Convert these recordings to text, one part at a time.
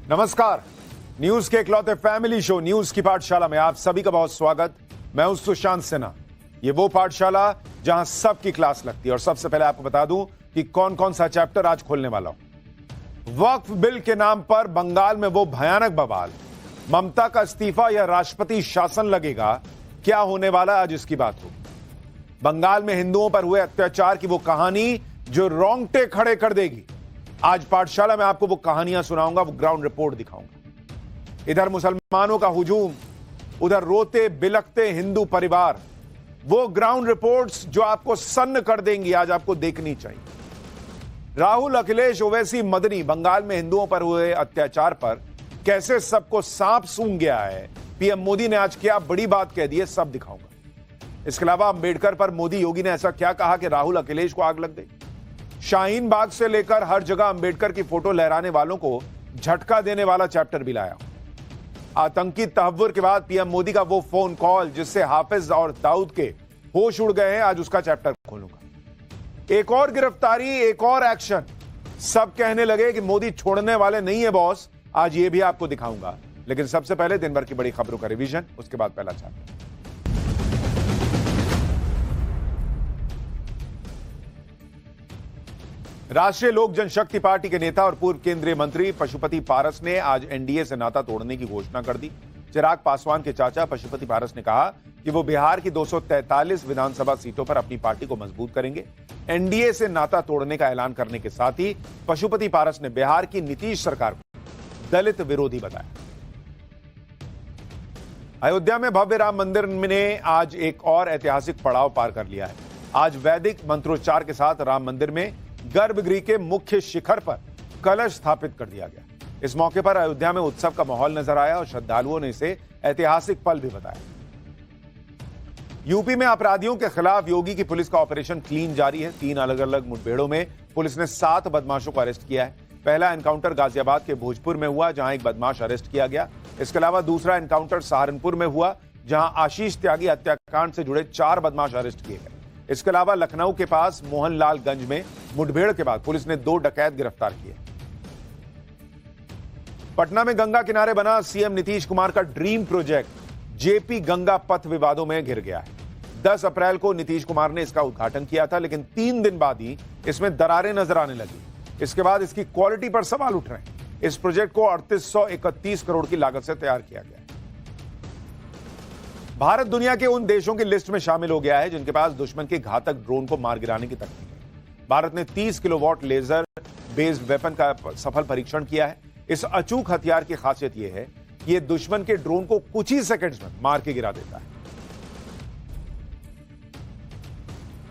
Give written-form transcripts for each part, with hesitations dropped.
नमस्कार। न्यूज के इकलौते फैमिली शो न्यूज की पाठशाला में आप सभी का बहुत स्वागत। मैं हूं सुशांत सिन्हा। ये वो पाठशाला जहां सबकी क्लास लगती है। और सबसे पहले आपको बता दूं कि कौन कौन सा चैप्टर आज खोलने वाला हूं। वक्फ बिल के नाम पर बंगाल में वो भयानक बवाल, ममता का इस्तीफा या राष्ट्रपति शासन लगेगा, क्या होने वाला आज इसकी बात होगी। बंगाल में हिंदुओं पर हुए अत्याचार की वो कहानी जो रोंगटे खड़े कर देगी। आज पाठशाला में आपको वो कहानियां सुनाऊंगा, वो ग्राउंड रिपोर्ट दिखाऊंगा। इधर मुसलमानों का हुजूम, उधर रोते बिलखते हिंदू परिवार, वो ग्राउंड रिपोर्ट्स जो आपको सन्न कर देंगी, आज आपको देखनी चाहिए। राहुल, अखिलेश, ओवैसी, मदनी बंगाल में हिंदुओं पर हुए अत्याचार पर कैसे सबको सांप सूंघ गया है। पीएम मोदी ने आज क्या बड़ी बात कह दी है, सब दिखाऊंगा। इसके अलावा अंबेडकर पर मोदी योगी ने ऐसा क्या कहा कि राहुल अखिलेश को आग लग गई। शाहीन बाग से लेकर हर जगह अंबेडकर की फोटो लहराने वालों को झटका देने वाला चैप्टर भी लाया। आतंकी तहव्वुर के बाद पीएम मोदी का वो फोन कॉल जिससे हाफिज और दाऊद के होश उड़ गए हैं, आज उसका चैप्टर खोलूंगा। एक और गिरफ्तारी, एक और एक्शन। सब कहने लगे कि मोदी छोड़ने वाले नहीं है बॉस, आज ये भी आपको दिखाऊंगा। लेकिन सबसे पहले दिन भर की बड़ी खबरों का रिवीजन, उसके बाद पहला चैप्टर। राष्ट्रीय लोक जनशक्ति पार्टी के नेता और पूर्व केंद्रीय मंत्री पशुपति पारस ने आज एनडीए से नाता तोड़ने की घोषणा कर दी। चिराग पासवान के चाचा पशुपति पारस ने कहा कि वो बिहार की 243 विधानसभा सीटों पर अपनी पार्टी को मजबूत करेंगे। एनडीए से नाता तोड़ने का ऐलान करने के साथ ही पशुपति पारस ने बिहार की नीतीश सरकार को दलित विरोधी बताया। अयोध्या में भव्य राम मंदिर ने आज एक और ऐतिहासिक पड़ाव पार कर लिया है। आज वैदिक मंत्रोच्चार के साथ राम मंदिर में गर्भगृह के मुख्य शिखर पर कलश स्थापित कर दिया गया। इस मौके पर अयोध्या में उत्सव का माहौल नजर आया और श्रद्धालुओं ने इसे ऐतिहासिक पल भी बताया। यूपी में अपराधियों के खिलाफ योगी की पुलिस का ऑपरेशन क्लीन जारी है। 3 अलग अलग मुठभेड़ों में पुलिस ने 7 बदमाशों को अरेस्ट किया है। पहला एनकाउंटर गाजियाबाद के भोजपुर में हुआ, जहां एक बदमाश अरेस्ट किया गया। इसके अलावा दूसरा एनकाउंटर सहारनपुर में हुआ, जहां आशीष त्यागी हत्याकांड से जुड़े 4 बदमाश अरेस्ट किए गए। इसके अलावा लखनऊ के पास मोहनलालगंज में मुठभेड़ के बाद पुलिस ने 2 डकैत गिरफ्तार किए। पटना में गंगा किनारे बना सीएम नीतीश कुमार का ड्रीम प्रोजेक्ट जेपी गंगा पथ विवादों में घिर गया है। 10 अप्रैल को नीतीश कुमार ने इसका उद्घाटन किया था, लेकिन 3 दिन बाद ही इसमें दरारें नजर आने लगी। इसके बाद इसकी क्वालिटी पर सवाल उठ रहे हैं। इस प्रोजेक्ट को 3831 करोड़ की लागत से तैयार किया गया। भारत दुनिया के उन देशों की लिस्ट में शामिल हो गया है जिनके पास दुश्मन के घातक ड्रोन को मार गिराने की तकनीक है। भारत ने 30 किलोवाट लेजर बेस्ड वेपन का सफल परीक्षण किया है। इस अचूक हथियार की खासियत यह है कि यह दुश्मन के ड्रोन को कुछ ही सेकंड्स में मार के गिरा देता है।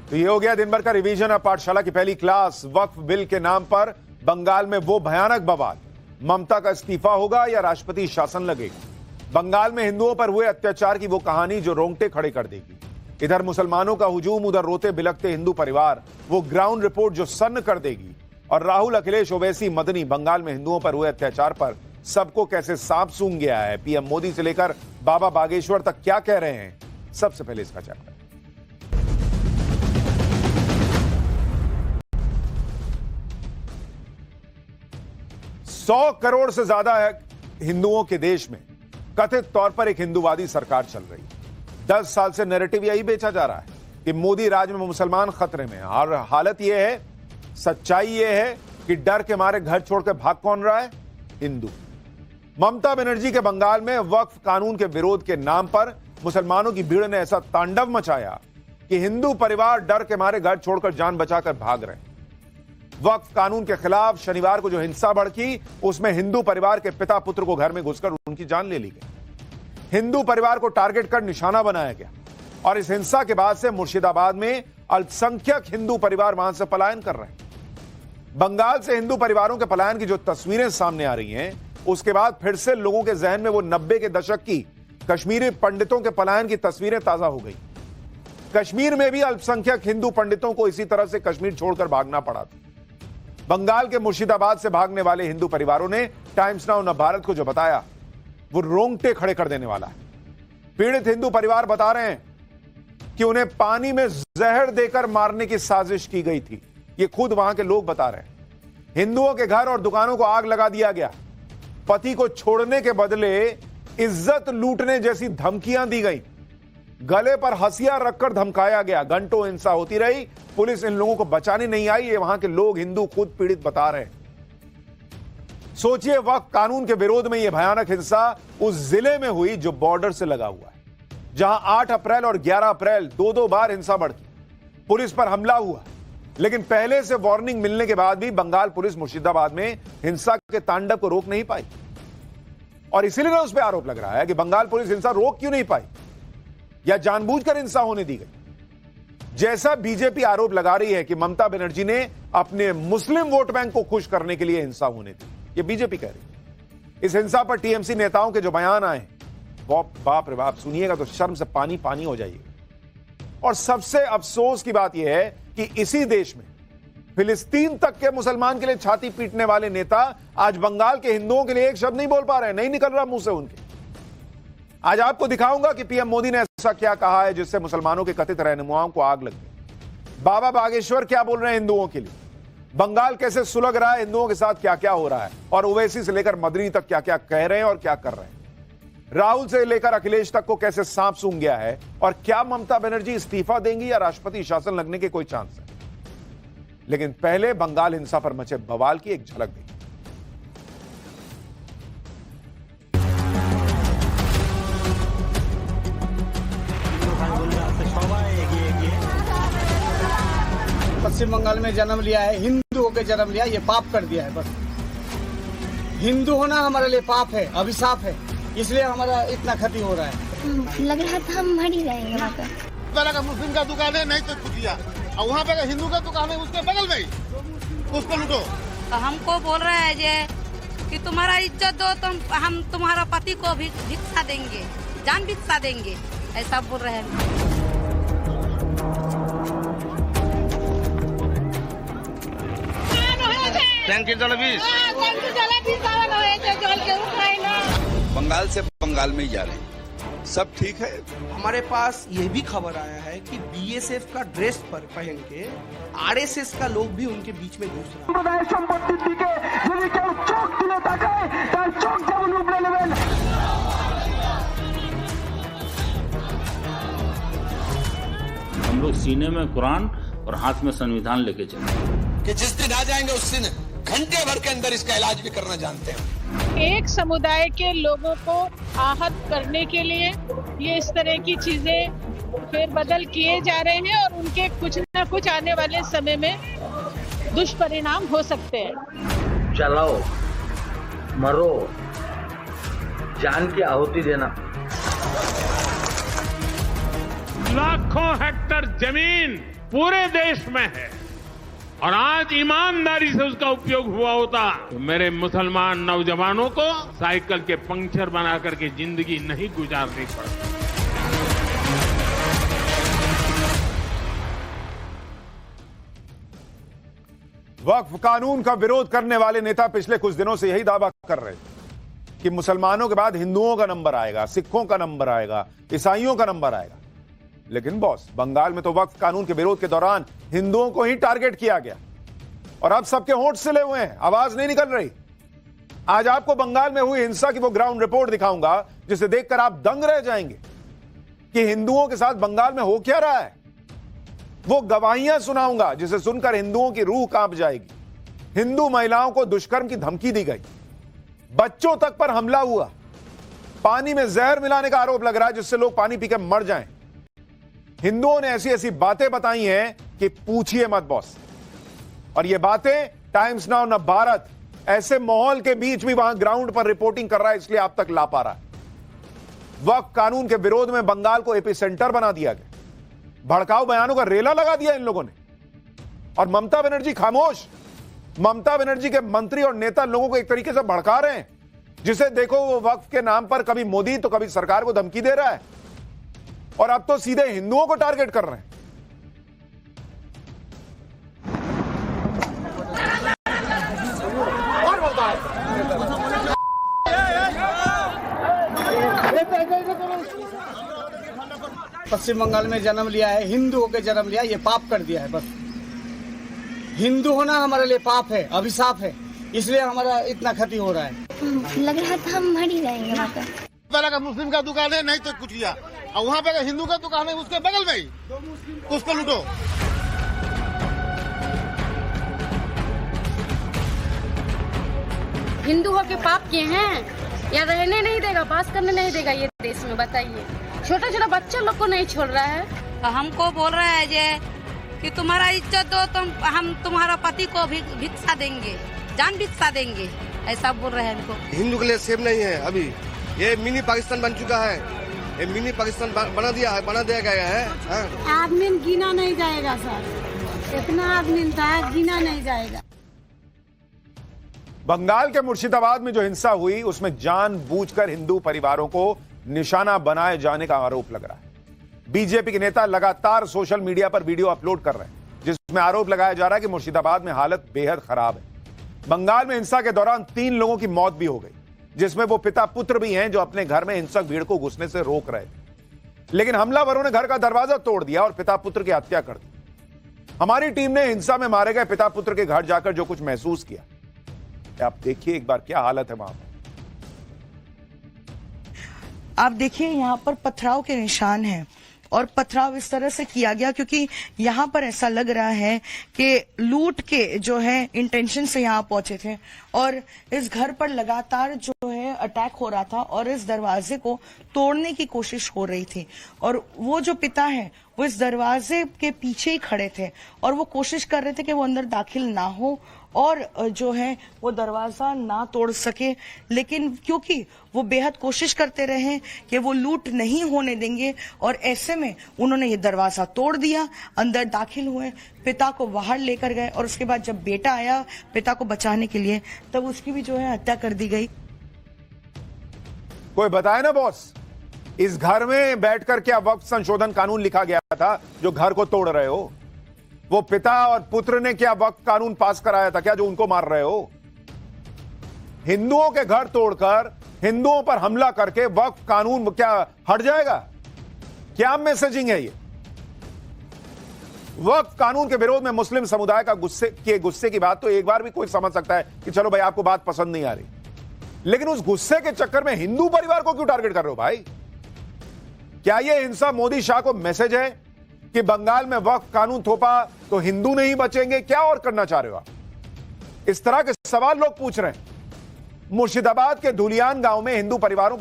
तो यह हो गया दिन भर का रिवीजन। अब पाठशाला की पहली क्लास। वक्फ बिल के नाम पर बंगाल में वो भयानक बवाल, ममता का इस्तीफा होगा या राष्ट्रपति शासन लगेगा। बंगाल में हिंदुओं पर हुए अत्याचार की वो कहानी जो रोंगटे खड़े कर देगी। इधर मुसलमानों का हुजूम, उधर रोते बिलखते हिंदू परिवार, वो ग्राउंड रिपोर्ट जो सन्न कर देगी। और राहुल, अखिलेश, ओवैसी, मदनी बंगाल में हिंदुओं पर हुए अत्याचार पर सबको कैसे सांप सूंघ गया है। पीएम मोदी से लेकर बाबा बागेश्वर तक क्या कह रहे हैं, सबसे पहले इसका चैप्टर। 100 करोड़ से ज्यादा हिंदुओं के देश में कथित तौर पर एक हिंदूवादी सरकार चल रही है। 10 साल से नैरेटिव यही बेचा जा रहा है कि मोदी राज में मुसलमान खतरे में है। और हालत यह है, सच्चाई यह है कि डर के मारे घर छोड़कर भाग कौन रहा है? हिंदू। ममता बनर्जी के बंगाल में वक्फ कानून के विरोध के नाम पर मुसलमानों की भीड़ ने ऐसा तांडव मचाया कि हिंदू परिवार डर के मारे घर छोड़कर जान बचाकर भाग रहे। वक्फ कानून के खिलाफ शनिवार को जो हिंसा भड़की, उसमें हिंदू परिवार के पिता पुत्र को घर में घुसकर उनकी जान ले ली गई। हिंदू परिवार को टारगेट कर निशाना बनाया गया। और इस हिंसा के बाद से मुर्शिदाबाद में अल्पसंख्यक हिंदू परिवार वहां से पलायन कर रहे हैं। बंगाल से हिंदू परिवारों के पलायन की जो तस्वीरें सामने आ रही हैं, उसके बाद फिर से लोगों के जहन में वो 90 के दशक की कश्मीरी पंडितों के पलायन की तस्वीरें ताजा हो गई। कश्मीर में भी अल्पसंख्यक हिंदू पंडितों को इसी तरह से कश्मीर छोड़कर भागना पड़ा था। बंगाल के मुर्शिदाबाद से भागने वाले हिंदू परिवारों ने टाइम्स नाउ भारत को जो बताया, वो रोंगटे खड़े कर देने वाला है। पीड़ित हिंदू परिवार बता रहे हैं कि उन्हें पानी में जहर देकर मारने की साजिश की गई थी। ये खुद वहां के लोग बता रहे हैं। हिंदुओं के घर और दुकानों को आग लगा दिया गया। पति को छोड़ने के बदले इज्जत लूटने जैसी धमकियां दी गई, गले पर हंसिया रखकर धमकाया गया, घंटों हिंसा होती रही, पुलिस इन लोगों को बचाने नहीं आई। ये वहां के लोग, हिंदू खुद पीड़ित बता रहे हैं। सोचिए, वक्त कानून के विरोध में यह भयानक हिंसा उस जिले में हुई जो बॉर्डर से लगा हुआ है, जहां 8 अप्रैल और 11 अप्रैल दो बार हिंसा भड़की, पुलिस पर हमला हुआ। लेकिन पहले से वार्निंग मिलने के बाद भी बंगाल पुलिस मुर्शिदाबाद में हिंसा के तांडव को रोक नहीं पाई, और इसीलिए उस पर आरोप लग रहा है कि बंगाल पुलिस हिंसा रोक क्यों नहीं पाई, या जानबूझकर हिंसा होने दी गई। जैसा बीजेपी आरोप लगा रही है कि ममता बनर्जी ने अपने मुस्लिम वोट बैंक को खुश करने के लिए हिंसा होने दी, ये बीजेपी कह रही है। इस हिंसा पर टीएमसी नेताओं के जो बयान आए, बाप रे बाप, सुनिएगा तो शर्म से पानी पानी हो जाइएगा। और सबसे अफसोस की बात यह है कि इसी देश में फिलिस्तीन तक के मुसलमान के लिए छाती पीटने वाले नेता आज बंगाल के हिंदुओं के लिए एक शब्द नहीं बोल पा रहे हैं, नहीं निकल रहा मुंह से उनके। आज आपको दिखाऊंगा कि पीएम मोदी ने ऐसा क्या कहा है जिससे मुसलमानों के कथित रहनुमाओं को आग लग गई। बाबा बागेश्वर क्या बोल रहे हैं हिंदुओं के लिए, बंगाल कैसे सुलग रहा है, हिंदुओं के साथ क्या क्या हो रहा है, और ओवैसी से लेकर मदनी तक क्या क्या कह रहे हैं और क्या कर रहे हैं। राहुल से लेकर अखिलेश तक को कैसे सांप सूंघ गया है, और क्या ममता बनर्जी इस्तीफा देंगी या राष्ट्रपति शासन लगने के कोई चांस है। लेकिन पहले बंगाल हिंसा पर मचे बवाल की एक झलक देखिए। पश्चिम बंगाल में जन्म लिया है, हिंदू होकर जन्म लिया, ये पाप कर दिया है। बस हिंदू होना हमारे लिए पाप है, अभिशाप है, इसलिए हमारा इतना क्षति हो रहा है। लग रहा था हम मर ही जाएंगे वहाँ पे। तरह का मुस्लिम का दुकान है, नहीं तो कुटिया, और वहाँ पे हिंदू का दुकान है, उसके बगल में ही उसको लूटो। तो हमको बोल रहे हैं जे कि तुम्हारा इज्जत दो, हम तुम्हारा पति को भी भिक्षा देंगे, जान भिक्षा देंगे, ऐसा बोल रहे हैं। बंगाल से बंगाल में ही जा रहे हैं, सब ठीक है। हमारे पास ये भी खबर आया है कि बीएसएफ का ड्रेस पर पहन के आरएसएस का लोग भी उनके बीच में घुस रहा है। हम लोग सीने में कुरान और हाथ में संविधान लेके चले कि जिस दिन आ जाएंगे उस दिन घंटे भर के अंदर इसका इलाज भी करना जानते हैं। एक समुदाय के लोगों को आहत करने के लिए ये इस तरह की चीजें फेरबदल किए जा रहे हैं, और उनके कुछ न कुछ आने वाले समय में दुष्परिणाम हो सकते हैं। जलाओ, मरो, जान की आहुति देना। लाखों हेक्टर जमीन पूरे देश में है, और आज ईमानदारी से उसका उपयोग हुआ होता तो मेरे मुसलमान नौजवानों को साइकिल के पंक्चर बना करके जिंदगी नहीं गुजारनी पड़ती। वक्फ कानून का विरोध करने वाले नेता पिछले कुछ दिनों से यही दावा कर रहे थे कि मुसलमानों के बाद हिंदुओं का नंबर आएगा, सिखों का नंबर आएगा, ईसाइयों का नंबर आएगा। लेकिन बॉस, बंगाल में तो वक्फ कानून के विरोध के दौरान हिंदुओं को ही टारगेट किया गया, और अब सबके होंठ सिले हुए हैं, आवाज नहीं निकल रही। आज आपको बंगाल में हुई हिंसा की वो ग्राउंड रिपोर्ट दिखाऊंगा जिसे देखकर आप दंग रह जाएंगे कि हिंदुओं के साथ बंगाल में हो क्या रहा है। वो गवाहियां सुनाऊंगा जिसे सुनकर हिंदुओं की रूह कांप जाएगी। हिंदू महिलाओं को दुष्कर्म की धमकी दी गई, बच्चों तक पर हमला हुआ, पानी में जहर मिलाने का आरोप लग रहा है जिससे लोग पानी पीकर मर जाएं। हिंदुओं ने ऐसी ऐसी बातें बताई हैं कि पूछिए मत बॉस। और ये बातें टाइम्स नाउ न भारत ऐसे माहौल के बीच भी वहां ग्राउंड पर रिपोर्टिंग कर रहा है, इसलिए आप तक ला पा रहा है। वक्फ कानून के विरोध में बंगाल को एपी सेंटर बना दिया गया, भड़काऊ बयानों का रेला लगा दिया इन लोगों ने, और ममता बनर्जी खामोश। ममता बनर्जी के मंत्री और नेता लोगों को एक तरीके से भड़का रहे हैं, जिसे देखो वो वक्फ के नाम पर कभी मोदी तो कभी सरकार को धमकी दे रहा है, और अब तो सीधे हिंदुओं को टारगेट कर रहे हैं। पश्चिम बंगाल में जन्म लिया है, हिंदू होकर जन्म लिया, ये पाप कर दिया है। बस हिंदू होना हमारे लिए पाप है, अभिशाप है, इसलिए हमारा इतना क्षति हो रहा है। लग रहा था हम मर ही जाएंगे वहाँ पे। पहले का मुस्लिम का दुकान है नहीं तो कुछ किया, और वहाँ पे हिंदू का दुकान है उसके बगल में ही, उसको लूटो। हिंदू होके पाप किए हैं या रहने नहीं देगा, बात करने नहीं देगा ये देश में, बताइए। छोटा छोटा बच्चा लोग को नहीं छोड़ रहा है। तो हमको बोल रहा है जे कि तुम्हारा इज्जत दो तो हम तुम्हारा पति को भी भिक्षा देंगे, जान भिक्षा देंगे, ऐसा बोल रहे हैं इनको। हिंदू के लिए सेफ नहीं है अभी, ये मिनी पाकिस्तान बन चुका है, ये मिनी पाकिस्तान बना दिया गया है। आदमी गिना नहीं जाएगा सर, इतना आदमी था गिना नहीं जाएगा। बंगाल के मुर्शिदाबाद में जो हिंसा हुई उसमें जानबूझकर हिंदू परिवारों को निशाना बनाए जाने का आरोप लग रहा है। बीजेपी के नेता लगातार सोशल मीडिया पर वीडियो अपलोड कर रहे हैं जिसमें आरोप लगाया जा रहा है कि मुर्शिदाबाद में हालत बेहद खराब है। बंगाल में हिंसा के दौरान 3 लोगों की मौत भी हो गई, जिसमें वो पिता पुत्र भी हैं जो अपने घर में हिंसक भीड़ को घुसने से रोक रहे थे, लेकिन हमलावरों ने घर का दरवाजा तोड़ दिया और पिता पुत्र की हत्या कर दी। हमारी टीम ने हिंसा में मारे गए पिता पुत्र के घर जाकर जो कुछ महसूस किया, आप देखिए एक बार क्या हालत है वहां पर। आप देखिए यहाँ पर पथराव के निशान हैं और पथराव इस तरह से किया गया क्योंकि यहाँ पर ऐसा लग रहा है कि लूट के जो है इंटेंशन से यहाँ पहुंचे थे और इस घर पर लगातार जो है अटैक हो रहा था और इस दरवाजे को तोड़ने की कोशिश हो रही थी और वो जो पिता है वो इस दरवाजे के पीछे ही खड़े थे और वो कोशिश कर रहे थे कि वो अंदर दाखिल ना हो और जो है वो दरवाजा ना तोड़ सके, लेकिन क्योंकि वो बेहद कोशिश करते रहे कि वो लूट नहीं होने देंगे और ऐसे में उन्होंने ये दरवाजा तोड़ दिया, अंदर दाखिल हुए, पिता को बाहर लेकर गए और उसके बाद जब बेटा आया पिता को बचाने के लिए तब उसकी भी जो है हत्या कर दी गई। कोई बताए ना बॉस, इस घर में बैठकर क्या वक्फ संशोधन कानून लिखा गया था जो घर को तोड़ रहे हो? वो पिता और पुत्र ने क्या वक्फ कानून पास कराया था क्या जो उनको मार रहे हो? हिंदुओं के घर तोड़कर हिंदुओं पर हमला करके वक्फ कानून क्या हट जाएगा? क्या मैसेजिंग है ये? वक्फ कानून के विरोध में मुस्लिम समुदाय का गुस्से की बात तो एक बार भी कोई समझ सकता है कि चलो भाई आपको बात पसंद नहीं आ रही, लेकिन उस गुस्से के चक्कर में हिंदू परिवार को क्यों टारगेट कर रहे हो भाई? क्या यह हिंसा मोदी शाह को मैसेज है कि बंगाल में वक्फ कानून थोपा तो हिंदू नहीं बचेंगे? क्या और करना चाह रहे हो आप? इस तरह के सवाल लोग पूछ रहे हैं। मुर्शिदाबाद के धुलियान गांव में हिंदू परिवारों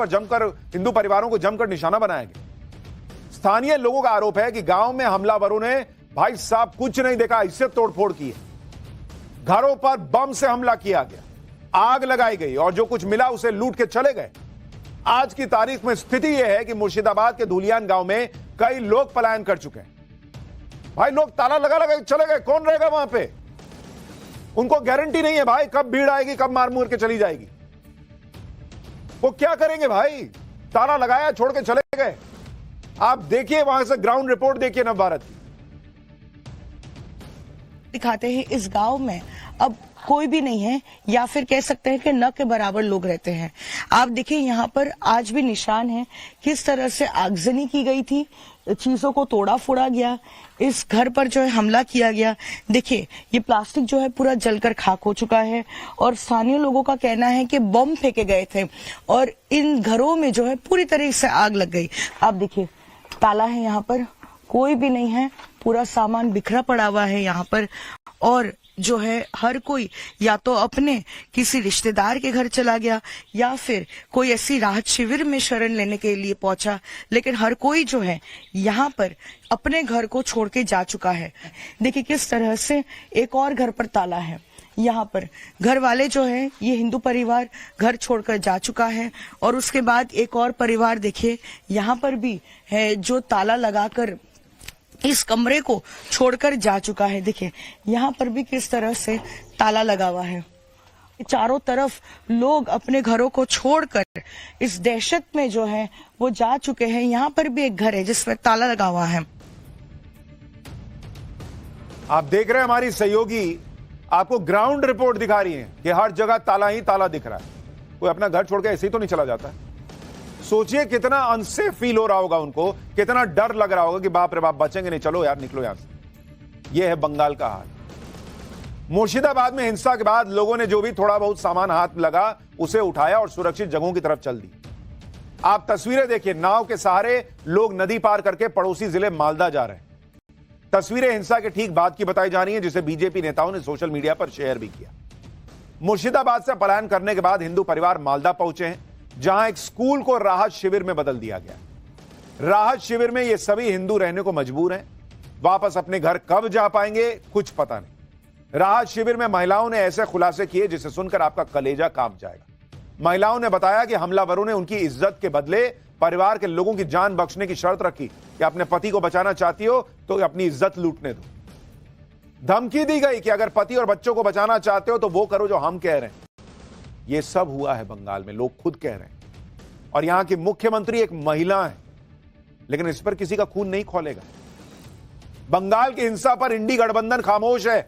को जमकर निशाना बनाया गया। स्थानीय लोगों का आरोप है कि गांव में हमलावरों ने भाई साहब कुछ नहीं देखा, इससे तोड़फोड़ की है। घरों पर बम से हमला किया गया, आग लगाई गई और जो कुछ मिला उसे लूट के चले गए। आज की तारीख में स्थिति यह है कि मुर्शिदाबाद के धुलियान गांव में कई लोग पलायन कर चुके हैं। भाई लोग ताला लगा चले गए, कौन रहेगा वहां पे? उनको गारंटी नहीं है भाई कब भीड़ आएगी, कब मार मुर के चली जाएगी। वो क्या करेंगे भाई? ताला लगाया छोड़ के चले गए। आप देखिए वहां से ग्राउंड रिपोर्ट देखिए नवभारत की। दिखाते हैं इस गांव में अब कोई भी नहीं है या फिर कह सकते हैं कि न के बराबर लोग रहते हैं। आप देखिए यहाँ पर आज भी निशान है किस तरह से आगजनी की गई थी, चीजों को तोड़ा फोड़ा गया, इस घर पर जो है हमला किया गया। देखिए ये प्लास्टिक जो है पूरा जलकर खाक हो चुका है और स्थानीय लोगों का कहना है कि बम फेंके गए थे और इन घरों में जो है पूरी तरह से आग लग गई। आप देखिए ताला है, यहाँ पर कोई भी नहीं है, पूरा सामान बिखरा पड़ा हुआ है यहाँ पर और जो है हर कोई या तो अपने किसी रिश्तेदार के घर चला गया या फिर कोई ऐसी राहत शिविर में शरण लेने के लिए पहुंचा, लेकिन हर कोई जो है यहाँ पर अपने घर को छोड़ के जा चुका है। देखिए किस तरह से एक और घर पर ताला है। यहाँ पर घर वाले जो है ये हिंदू परिवार घर छोड़कर जा चुका है और उसके बाद एक और परिवार देखिए यहाँ पर भी है जो ताला लगाकर इस कमरे को छोड़कर जा चुका है। देखिए यहाँ पर भी किस तरह से ताला लगा हुआ है। चारों तरफ लोग अपने घरों को छोड़कर इस दहशत में जो है वो जा चुके हैं। यहाँ पर भी एक घर है जिसमें ताला लगा हुआ है। आप देख रहे हैं हमारी सहयोगी आपको ग्राउंड रिपोर्ट दिखा रही है कि हर जगह ताला ही ताला दिख रहा है। कोई अपना घर छोड़ के ऐसे ही तो नहीं चला जाता है। सोचिए कितना अनसेफ फील हो रहा होगा उनको, कितना डर लग रहा होगा कि बाप रे बाप बचेंगे नहीं, चलो यार निकलो यहां से। यह है बंगाल का हाल। मुर्शिदाबाद में हिंसा के बाद लोगों ने जो भी थोड़ा बहुत सामान हाथ लगा उसे उठाया और सुरक्षित जगहों की तरफ चल दी। आप तस्वीरें देखिए, नाव के सहारे लोग नदी पार करके पड़ोसी जिले मालदा जा रहे हैं। तस्वीरें हिंसा के ठीक बाद की बताई जा रही हैं, जिसे बीजेपी नेताओं ने सोशल मीडिया पर शेयर भी किया। मुर्शिदाबाद से पलायन करने के बाद हिंदू परिवार मालदा पहुंचे हैं, जहां एक स्कूल को राहत शिविर में बदल दिया गया। राहत शिविर में ये सभी हिंदू रहने को मजबूर हैं। वापस अपने घर कब जा पाएंगे कुछ पता नहीं। राहत शिविर में महिलाओं ने ऐसे खुलासे किए जिसे सुनकर आपका कलेजा कांप जाएगा। महिलाओं ने बताया कि हमलावरों ने उनकी इज्जत के बदले परिवार के लोगों की जान बख्शने की शर्त रखी कि अपने पति को बचाना चाहती हो तो अपनी इज्जत लूटने दो। धमकी दी गई कि अगर पति और बच्चों को बचाना चाहते हो तो वो करो जो हम कह रहे हैं। यह सब हुआ है बंगाल में, लोग खुद कह रहे हैं। और यहां की मुख्यमंत्री एक महिला है, लेकिन इस पर किसी का खून नहीं खौलेगा। बंगाल की हिंसा पर इंडी गठबंधन खामोश है।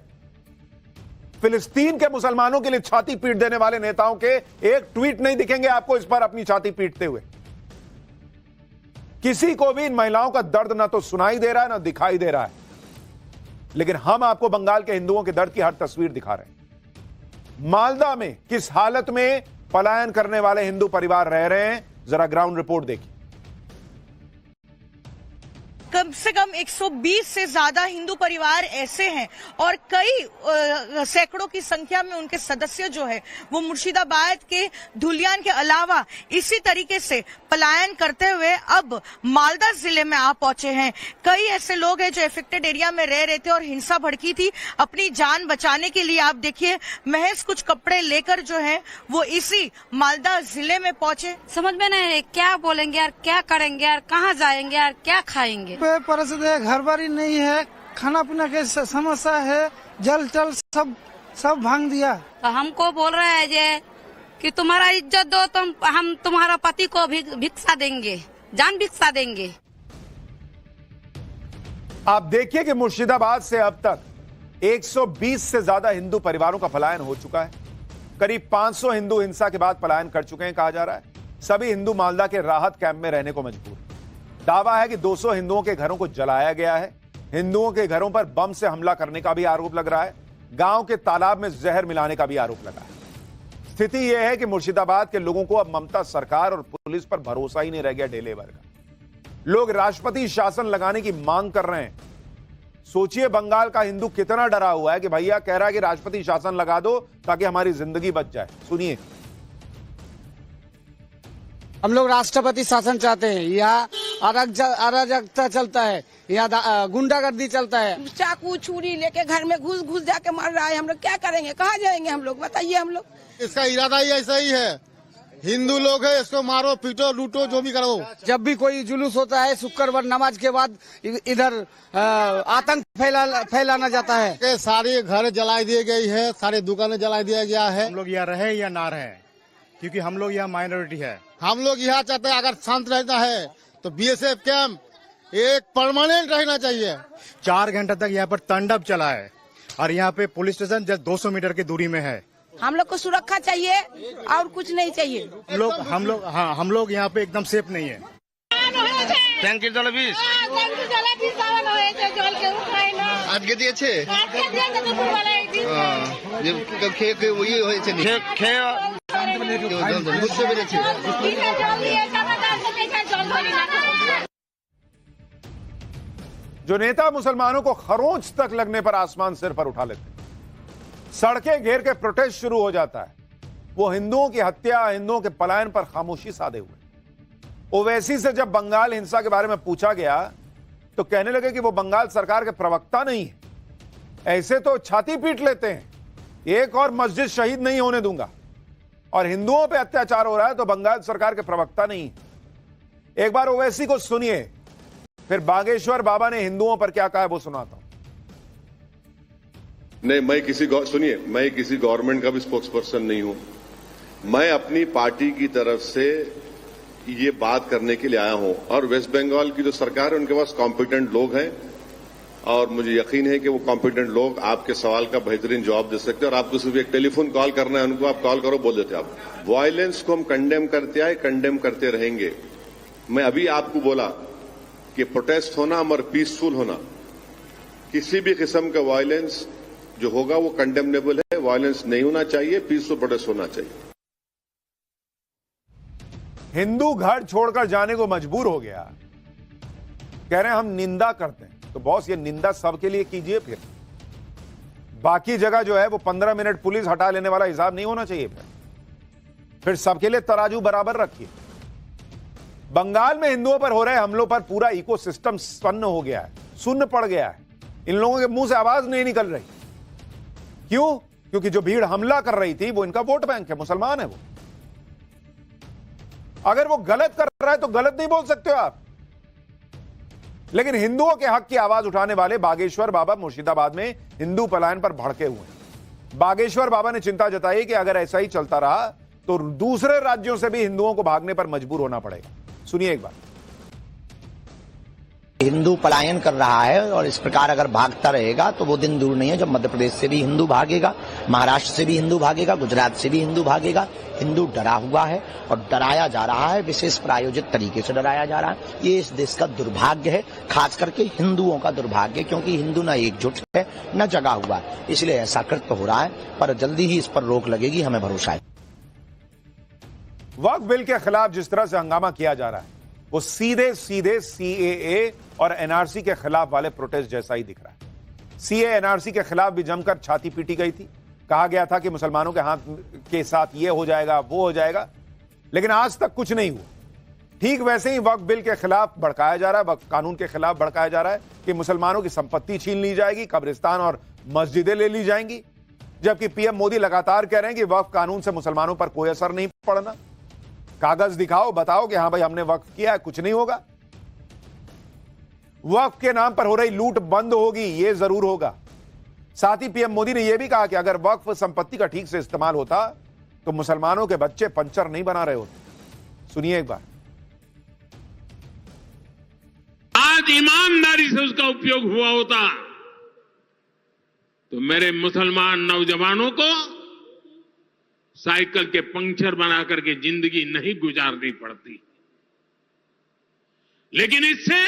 फिलिस्तीन के मुसलमानों के लिए छाती पीट देने वाले नेताओं के एक ट्वीट नहीं दिखेंगे आपको इस पर अपनी छाती पीटते हुए। किसी को भी इन महिलाओं का दर्द ना तो सुनाई दे रहा है ना दिखाई दे रहा है। लेकिन हम आपको बंगाल के हिंदुओं के दर्द की हर तस्वीर दिखा रहे हैं। मालदा में किस हालत में पलायन करने वाले हिंदू परिवार रह रहे हैं, जरा ग्राउंड रिपोर्ट देखिए। कम से कम 120 से ज्यादा हिंदू परिवार ऐसे हैं और कई सैकड़ों की संख्या में उनके सदस्य जो है वो मुर्शिदाबाद के धुलियान के अलावा इसी तरीके से पलायन करते हुए अब मालदा जिले में आ पहुंचे हैं। कई ऐसे लोग हैं जो इफेक्टेड एरिया में रह रहे थे और हिंसा भड़की थी। अपनी जान बचाने के लिए आप देखिए महज कुछ कपड़े लेकर जो है वो इसी मालदा जिले में पहुंचे। समझ में नहीं क्या बोलेंगे यार, क्या करेंगे यार, कहाँ जाएंगे यार, क्या खाएंगे। परिस्थिति घर बारी नहीं है, खाना पीना के समस्या है, जल चल सब भांग दिया। तो हमको बोल रहे हैं जे कि तुम्हारा इज्जत दो तो हम तुम्हारा पति को भिक्षा देंगे, जान भिक्षा देंगे। आप देखिए कि मुर्शिदाबाद से अब तक 120 से ज्यादा हिंदू परिवारों का पलायन हो चुका है। करीब 500 हिंदू हिंसा के बाद पलायन कर चुके हैं कहा जा रहा है। सभी हिंदू मालदा के राहत कैंप में रहने को मजबूर। दावा है कि 200 हिंदुओं के घरों को जलाया गया है। हिंदुओं के घरों पर बम से हमला करने का भी आरोप लग रहा है। गांव के तालाब में जहर मिलाने का भी आरोप लगा है। स्थिति यह है कि मुर्शिदाबाद के लोगों को अब ममता सरकार और पुलिस पर भरोसा ही नहीं रह गया ढेले भर का। लोग राष्ट्रपति शासन लगाने की मांग कर रहे हैं। सोचिए बंगाल का हिंदू कितना डरा हुआ है कि भैया कह रहा है कि राष्ट्रपति शासन लगा दो ताकि हमारी जिंदगी बच जाए। सुनिए। हम लोग राष्ट्रपति शासन चाहते हैं। यहाँ अराजकता चलता है, यहाँ गुंडागर्दी चलता है। चाकू छुरी लेके घर में घुस जाके मार रहा है। हम लोग क्या करेंगे, कहाँ जाएंगे हम लोग, बताइए। हम लोग इसका इरादा ही ऐसा ही है। हिंदू लोग है, इसको मारो पीटो लूटो जो भी करो। जब भी कोई जुलूस होता है शुक्रवार नमाज के बाद इधर आतंक फैलाना जाता है। सारे घर जला दिए गई है, सारे दुकानें जला दिया गया है। हम लोग यहाँ रहे या ना रहे, क्योंकि हम लोग यहाँ माइनॉरिटी है। हम लोग यहाँ चाहते हैं अगर शांत रहना है तो बीएसएफ कैंप एक परमानेंट रहना चाहिए। 4 घंटे तक यहाँ पर तांडव चला है और यहाँ पे पुलिस स्टेशन जस्ट 200 मीटर की दूरी में है। हम लोग को सुरक्षा चाहिए और कुछ नहीं चाहिए। हम लोग यहाँ पे एकदम सेफ नहीं है। ট্যাঙ্কের জলে বিষ আজকে দিয়েছে খেয়ে ইয়ে হয়েছে খেয়ে বুঝতে পেরেছে। जो नेता मुसलमानों को खरोंच तक लगने पर आसमान सिर पर उठा लेते, सड़कें घेर के प्रोटेस्ट शुरू हो जाता है, वो हिंदुओं की हत्या, हिंदुओं के पलायन पर खामोशी साधे हुए। ओवैसी से जब बंगाल हिंसा के बारे में पूछा गया तो कहने लगे कि वो बंगाल सरकार के प्रवक्ता नहीं है। ऐसे तो छाती पीट लेते हैं, एक और मस्जिद शहीद नहीं होने दूंगा, और हिंदुओं पे अत्याचार हो रहा है तो बंगाल सरकार के प्रवक्ता नहीं है। एक बार ओवैसी को सुनिए, फिर बागेश्वर बाबा ने हिंदुओं पर क्या कहा है वो सुनाता हूं। नहीं, मैं किसी गवर्नमेंट का भी स्पोक्स पर्सन नहीं हूं। मैं अपनी पार्टी की तरफ से ये बात करने के लिए आया हूं, और वेस्ट बंगाल की जो सरकार है उनके पास कॉम्पिटेंट लोग हैं, और मुझे यकीन है कि वो कॉम्पिटेंट लोग आपके सवाल का बेहतरीन जवाब दे सकते हैं। और आपको सिर्फ एक टेलीफोन कॉल करना है उनको, आप कॉल करो, बोल देते आप। वायलेंस को हम कंडेम करते आए, कंडेम करते रहेंगे। मैं अभी आपको बोला कि प्रोटेस्ट होना और पीसफुल होना, किसी भी किस्म का वायलेंस जो होगा वो कंडेमनेबल है। वायलेंस नहीं होना चाहिए, पीसफुल प्रोटेस्ट होना चाहिए। हिंदू घर छोड़कर जाने को मजबूर हो गया, कह रहे हैं हम निंदा करते हैं। तो बॉस, ये निंदा सबके लिए कीजिए, बाकी जगह जो है वो 15 मिनट पुलिस हटा लेने वाला हिसाब नहीं होना चाहिए। फिर सबके लिए तराजू बराबर रखिए। बंगाल में हिंदुओं पर हो रहे हमलों पर पूरा इकोसिस्टम सन्न हो गया है, सुन्न पड़ गया है। इन लोगों के मुंह से आवाज नहीं निकल रही। क्यों? क्योंकि जो भीड़ हमला कर रही थी वो इनका वोट बैंक है, मुसलमान है वो। अगर वो गलत कर रहा है तो गलत नहीं बोल सकते हो आप, लेकिन हिंदुओं के हक की आवाज उठाने वाले बागेश्वर बाबा मुर्शिदाबाद में हिंदू पलायन पर भड़के हुए हैं। बागेश्वर बाबा ने चिंता जताई कि अगर ऐसा ही चलता रहा तो दूसरे राज्यों से भी हिंदुओं को भागने पर मजबूर होना पड़ेगा। सुनिए एक बार। हिंदू पलायन कर रहा है और इस प्रकार अगर भागता रहेगा तो वो दिन दूर नहीं है जब मध्य प्रदेश से भी हिंदू भागेगा, महाराष्ट्र से भी हिंदू भागेगा, गुजरात से भी हिंदू भागेगा। हिंदू डरा हुआ है और डराया जा रहा है, विशेष प्रायोजित तरीके से डराया जा रहा है। ये इस देश का दुर्भाग्य है, खास करके हिंदुओं का दुर्भाग्य, क्योंकि हिंदू न एकजुट है न जगा हुआ है, इसलिए ऐसा कृत्य हो रहा है। पर जल्दी ही इस पर रोक लगेगी, हमें भरोसा है। वक्फ बिल के खिलाफ जिस तरह से हंगामा किया जा रहा है वो सीधे सीधे सीएए और एनआरसी के खिलाफ वाले प्रोटेस्ट जैसा ही दिख रहा है। सीए एनआरसी के खिलाफ भी जमकर छाती पीटी गई थी, कहा गया था कि मुसलमानों के हाथ के साथ ये हो जाएगा वो हो जाएगा, लेकिन आज तक कुछ नहीं हुआ। ठीक वैसे ही वक्फ बिल के खिलाफ भड़काया जा रहा है, वक्फ कानून के खिलाफ भड़काया जा रहा है कि मुसलमानों की संपत्ति छीन ली जाएगी, कब्रिस्तान और मस्जिदें ले ली जाएंगी, जबकि पीएम मोदी लगातार कह रहे हैं कि वक्फ कानून से मुसलमानों पर कोई असर नहीं पड़ना। कागज दिखाओ, बताओ कि हां भाई हमने वक्फ किया है, कुछ नहीं होगा। वक्फ के नाम पर हो रही लूट बंद होगी, यह जरूर होगा। साथ ही पीएम मोदी ने यह भी कहा कि अगर वक्फ संपत्ति का ठीक से इस्तेमाल होता तो मुसलमानों के बच्चे पंचर नहीं बना रहे होते। सुनिए एक बार। आज ईमानदारी से उसका उपयोग हुआ होता तो मेरे मुसलमान नौजवानों को साइकिल के पंक्चर बना करके जिंदगी नहीं गुजारनी पड़ती। लेकिन इससे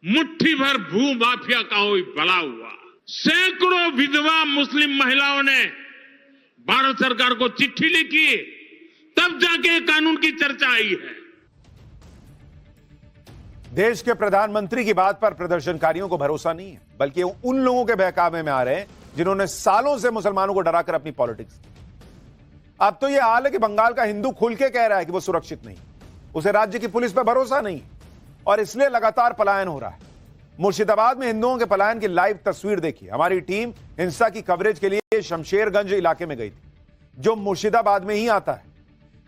मुट्ठी भर भू माफिया का कोई भला हुआ। सैकड़ों विधवा मुस्लिम महिलाओं ने भारत सरकार को चिट्ठी लिखी, तब जाके कानून की चर्चा आई है। देश के प्रधानमंत्री की बात पर प्रदर्शनकारियों को भरोसा नहीं है, बल्कि उन लोगों के बहकावे में आ रहे हैं जिन्होंने सालों से मुसलमानों को डराकर अपनी पॉलिटिक्स की। अब तो यह हाल है कि बंगाल का हिंदू खुल के कह रहा है कि वो सुरक्षित नहीं, उसे राज्य की पुलिस पर भरोसा नहीं और इसलिए लगातार पलायन हो रहा है। मुर्शिदाबाद में हिंदुओं के पलायन की लाइव तस्वीर देखिए। हमारी टीम हिंसा की कवरेज के लिए शमशेरगंज इलाके में गई थी, जो मुर्शिदाबाद में ही आता है।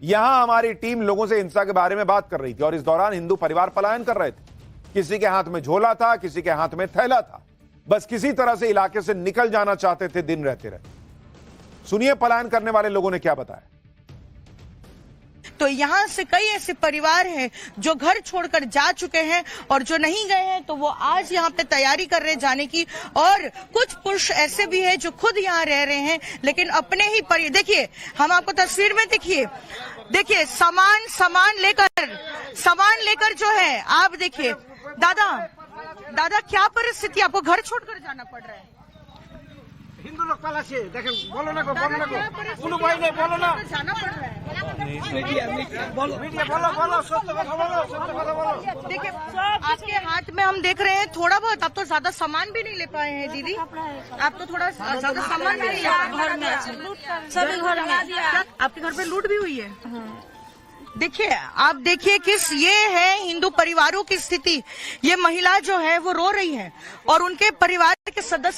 यहां हमारी टीम लोगों से हिंसा के बारे में बात कर रही थी और इस दौरान हिंदू परिवार पलायन कर रहे थे। किसी के हाथ में झोला था, किसी के हाथ में थैला था, बस किसी तरह से इलाके से निकल जाना चाहते थे दिन रहते रहते। सुनिए पलायन करने वाले लोगों ने क्या बताया। तो यहाँ से कई ऐसे परिवार हैं जो घर छोड़कर जा चुके हैं और जो नहीं गए हैं तो वो आज यहाँ पे तैयारी कर रहे हैं जाने की। और कुछ पुरुष ऐसे भी हैं जो खुद यहाँ रह रहे हैं लेकिन अपने ही देखिए, हम आपको तस्वीर में देखिए सामान लेकर जो है आप देखिए। दादा क्या परिस्थिति, आपको घर छोड़कर जाना पड़ रहा है? हिंदू लोग पलाशे देखें, बोलो ना सुनो भाई नहीं बोलो ना, जाना पड़ रहा है। बोलो देखिए आपके हाथ में हम देख रहे हैं थोड़ा बहुत, आप तो ज्यादा सामान भी नहीं ले पाए हैं दीदी, आप तो थोड़ा ज्यादा सामान भी नहीं ले पाए। घर में सभी घर में आपके घर पे लूट भी हुई है। देखिए आप देखिए ये है हिंदू परिवारों की स्थिति। ये महिला जो है वो रो रही है और उनके परिवार के सदस्य